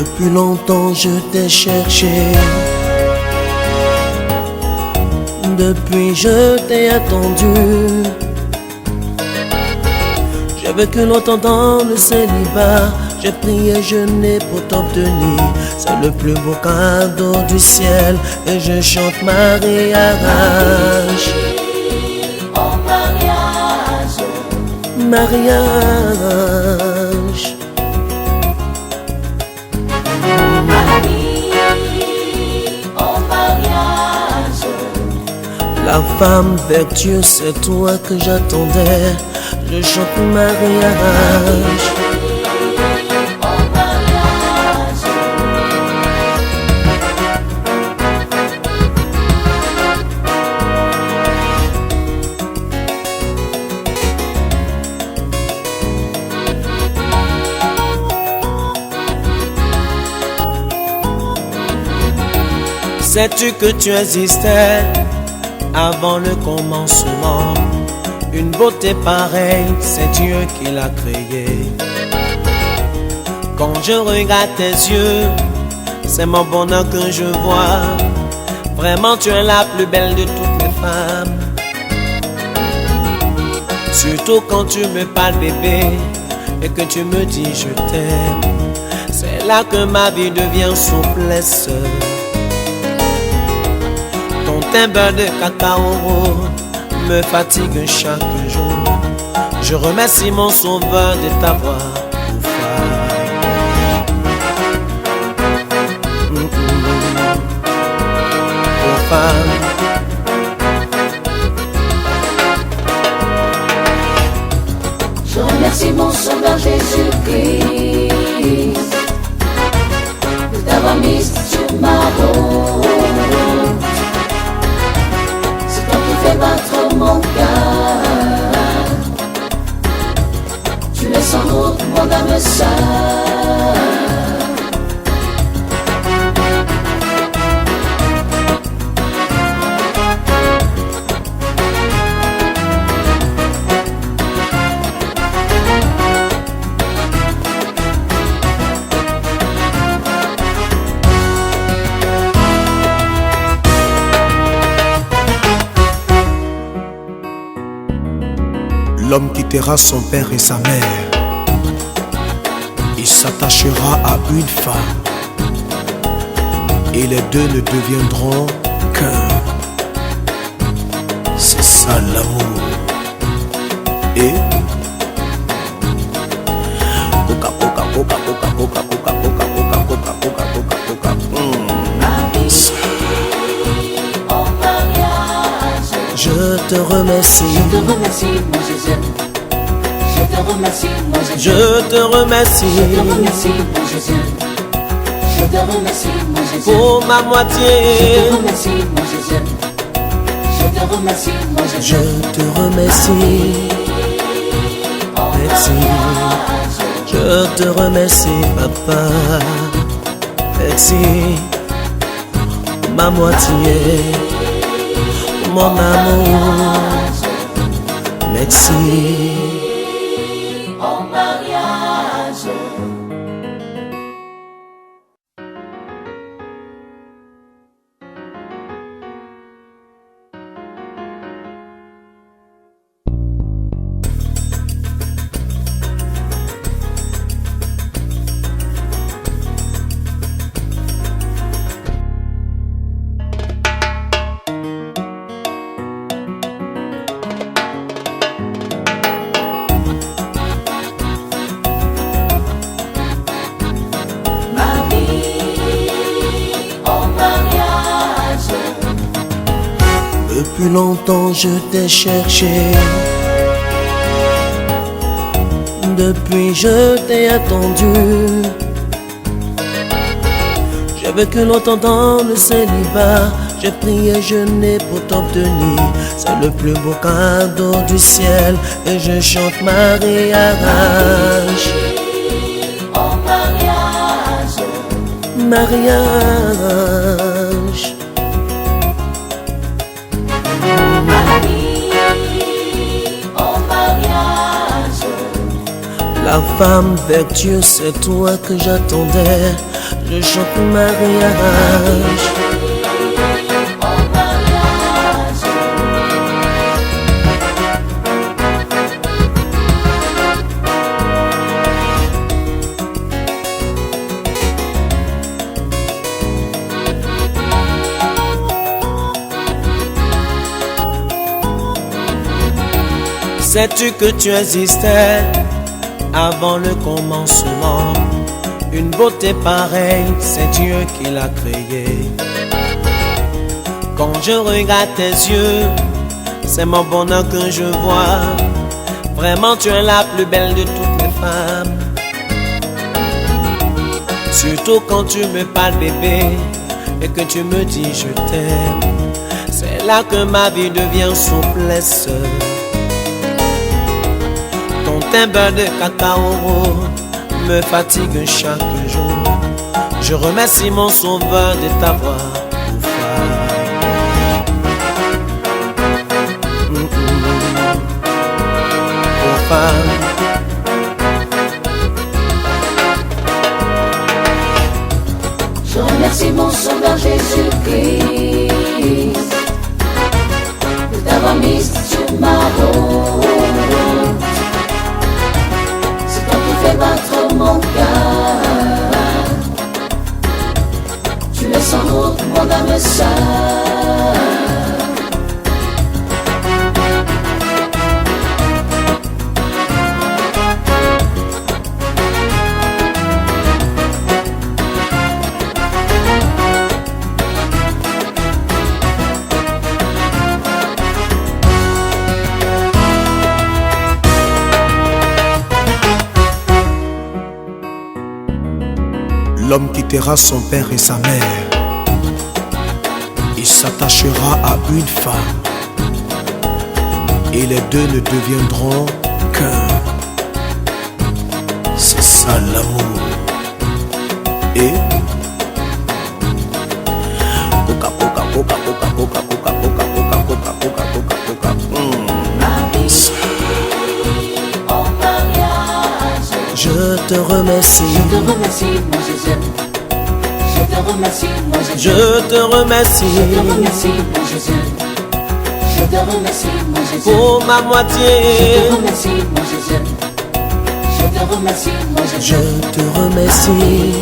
Depuis longtemps je t'ai cherché, depuis je t'ai attendu. J'ai vécu longtemps dans le célibat, j'ai prié, je n'ai pour t'obtenir. C'est le plus beau cadeau du ciel et je chante mariage. Oh mariage, Mariage. Marie, oh mariage, La femme vertueuse, c'est toi que j'attendais. Je chante mariage. oh mariage, Sais-tu que tu existais avant le commencement? Une beauté pareille, c'est Dieu qui l'a créée. Quand je regarde tes yeux, c'est mon bonheur que je vois. Vraiment, tu es la plus belle de toutes les femmes. Surtout quand tu me parles bébé et que tu me dis je t'aime. C'est là que ma vie devient souplesse. Ton teint beurre de cacao me fatigue chaque jour. Je remercie mon sauveur de t'avoir pour femme. Pour femme. je remercie mon sauveur Jésus-Christ de t'avoir mis sur ma route. C'est toi qui fais battre mon cœur. Tu es sans doute mon âme sœur. L'homme quittera son père et sa mère. Il s'attachera à une femme. Et les deux ne deviendront qu'un. C'est ça l'amour. Et coca coca coca coca coca coca coca coca coca coca coca coca. Oh mariage, Je te remercie. je te remercie mon Jésus. Je te remercie mon Jésus. Je te remercie Je te remercie mon Jésus. Je te remercie mon Jésus. pour ma Je moitié. te remercie mon Jésus. Je te remercie mon Jésus. Je te remercie. Oh Merci. mariage, Je te remercie, papa. Merci, ma moitié, mon amour. Merci. oh mariage. Depuis longtemps je t'ai cherché, depuis je t'ai attendu. J'ai vécu longtemps dans le célibat, j'ai prié, je n'ai pour t'obtenir. C'est le plus beau cadeau du ciel et je chante mariage. Oh mariage, Mariage. oh mariage, La femme vertueuse, c'est toi que j'attendais. je chante mariage. Sais-tu que tu existais avant le commencement? Une beauté pareille, c'est Dieu qui l'a créée. Quand je regarde tes yeux, c'est mon bonheur que je vois. Vraiment, tu es la plus belle de toutes les femmes. Surtout quand tu me parles bébé et que tu me dis je t'aime. C'est là que ma vie devient souplesse. Ton teint beurre de cacao me fatigue chaque jour. Je remercie mon sauveur de t'avoir pour femme. Pour femme. Je remercie mon sauveur Jésus-Christ de t'avoir mis sur ma route. C'est toi qui fais battre mon cœur. Tu es sans doute mon âme sœur. L'homme quittera son père et sa mère. Il s'attachera à une femme. Et les deux ne deviendront qu'un. C'est ça l'amour. Et coca coca coca coca coca coca coca coca coca coca coca coca. Je te remercie. Je te remercie, mon Jésus. Je te remercie, mon Jésus. Je te remercie. Je te remercie, mon Jésus. Je te remercie, mon Jésus. Pour ma moitié. Je te remercie, mon Jésus. Je te remercie, mon Jésus. Je te remercie.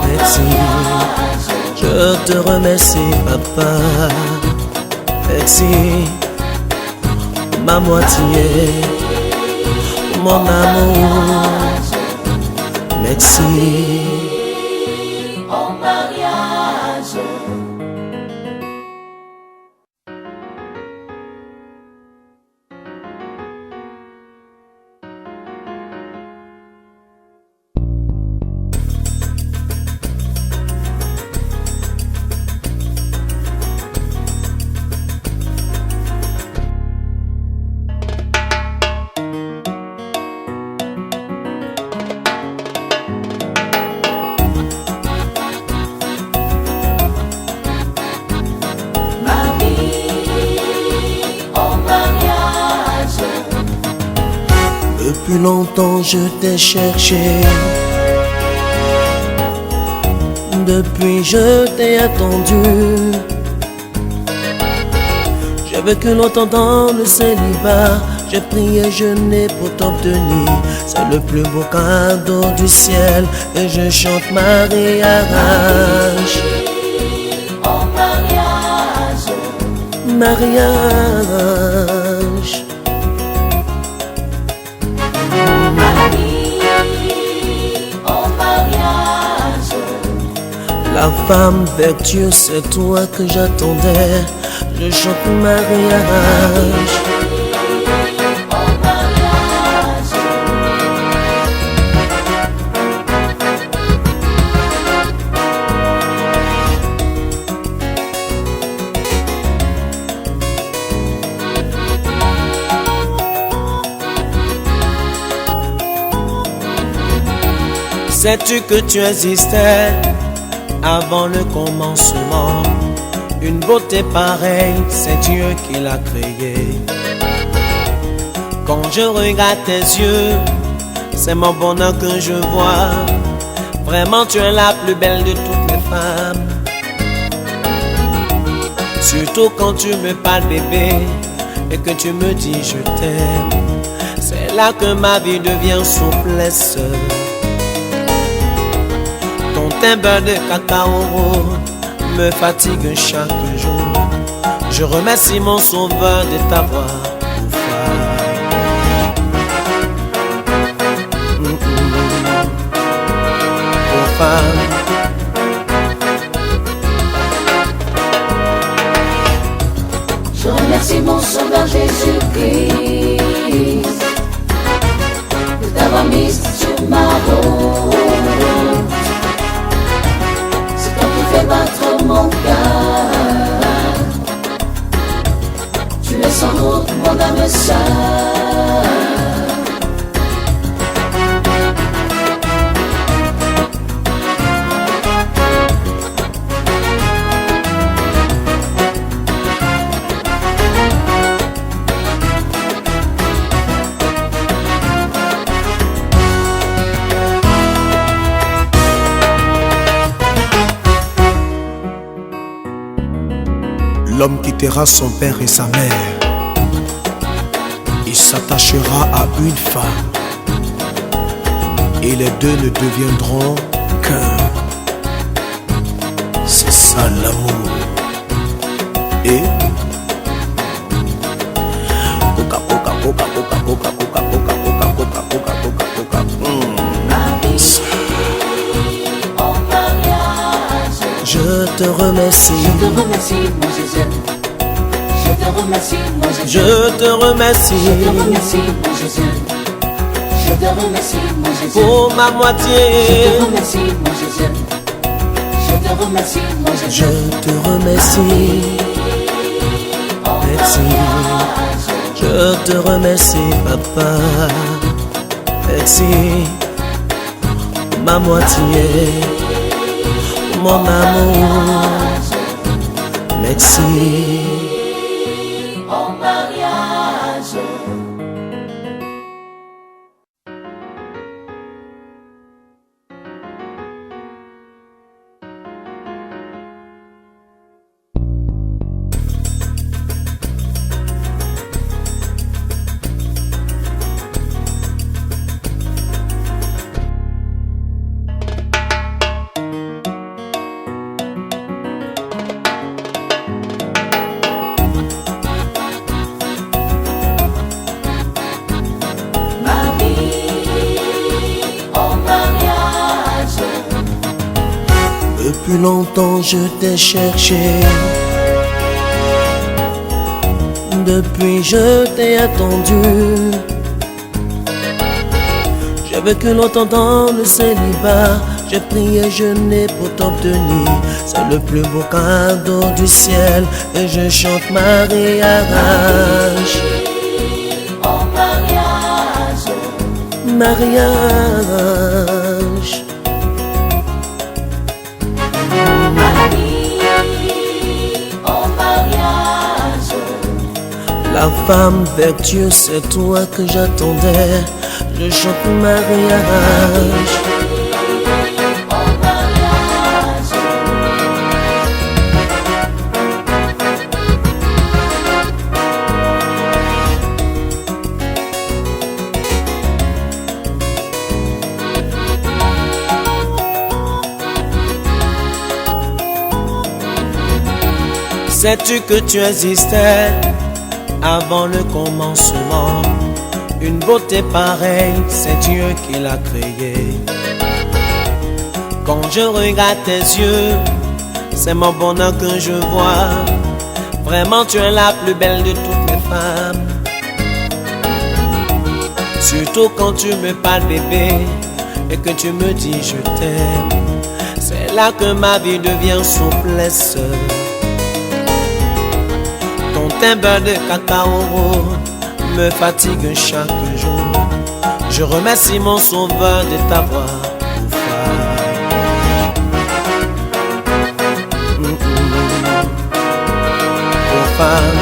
Merci. Je te remercie, papa. Merci. Ma moitié. Mon amour. Merci. Au mariage. Depuis longtemps je t'ai cherché. Depuis je t'ai attendu. J'ai vécu longtemps dans le célibat. J'ai prié, je n'ai pour t'obtenir. C'est le plus beau cadeau du ciel. Et je chante mariage. Au mariage. Mariage. La femme vertueuse, c'est toi que j'attendais. Je chante mariage. Sais-tu que tu existais avant le commencement? Une beauté pareille, c'est Dieu qui l'a créée. Quand je regarde tes yeux, c'est mon bonheur que je vois. Vraiment tu es la plus belle de toutes les femmes. Surtout quand tu me parles bébé et que tu me dis je t'aime. C'est là que ma vie devient souplesse. Ton teint beurre de cacao me fatigue chaque jour. Je remercie mon sauveur de t'avoir pour femme. Pour femme. Je remercie mon sauveur Jésus-Christ de t'avoir mis sur ma route. C'est toi qui fais battre mon cœur. Tu es sans doute mon âme sœur. L'homme quittera son père et sa mère. Il s'attachera à une femme. Et les deux ne deviendront qu'un. C'est ça l'amour. Et coca coca coca coca coca coca coca coca coca coca coca coca. Je te remercie. Je te remercie mon Jésus. Je te remercie mon Jésus. Je te remercie. Je te remercie mon Jésus. Je te remercie mon Jésus. Pour ma moitié. Je te remercie mon Jésus. Je te remercie mon Jésus. Je te remercie. Merci. Je te remercie papa. Merci. Ma moitié. Mon amour. Merci. En mariage. Depuis longtemps je t'ai cherché. Depuis je t'ai attendu. J'ai vécu longtemps dans le célibat. J'ai prié, jeûné pour t'obtenir. C'est le plus beau cadeau du ciel. Et je chante mariage. En mariage. Mariage. La femme vertueuse, c'est toi que j'attendais. Je chante mariage. Sais-tu que tu existais avant le commencement? Une beauté pareille, c'est Dieu qui l'a créée. Quand je regarde tes yeux, c'est mon bonheur que je vois. Vraiment tu es la plus belle de toutes les femmes. Surtout quand tu me parles bébé et que tu me dis je t'aime. C'est là que ma vie devient souplesse. Ton teint beurre de cacao me fatigue chaque jour. Je remercie mon sauveur de t'avoir pour femme. Pour femme.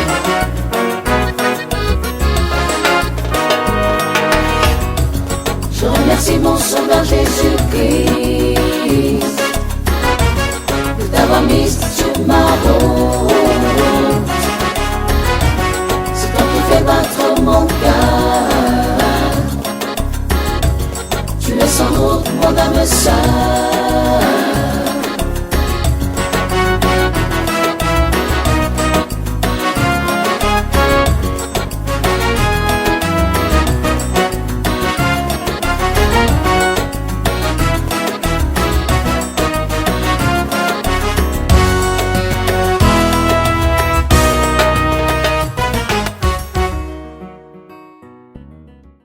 Je remercie mon sauveur Jésus-Christ comme ça.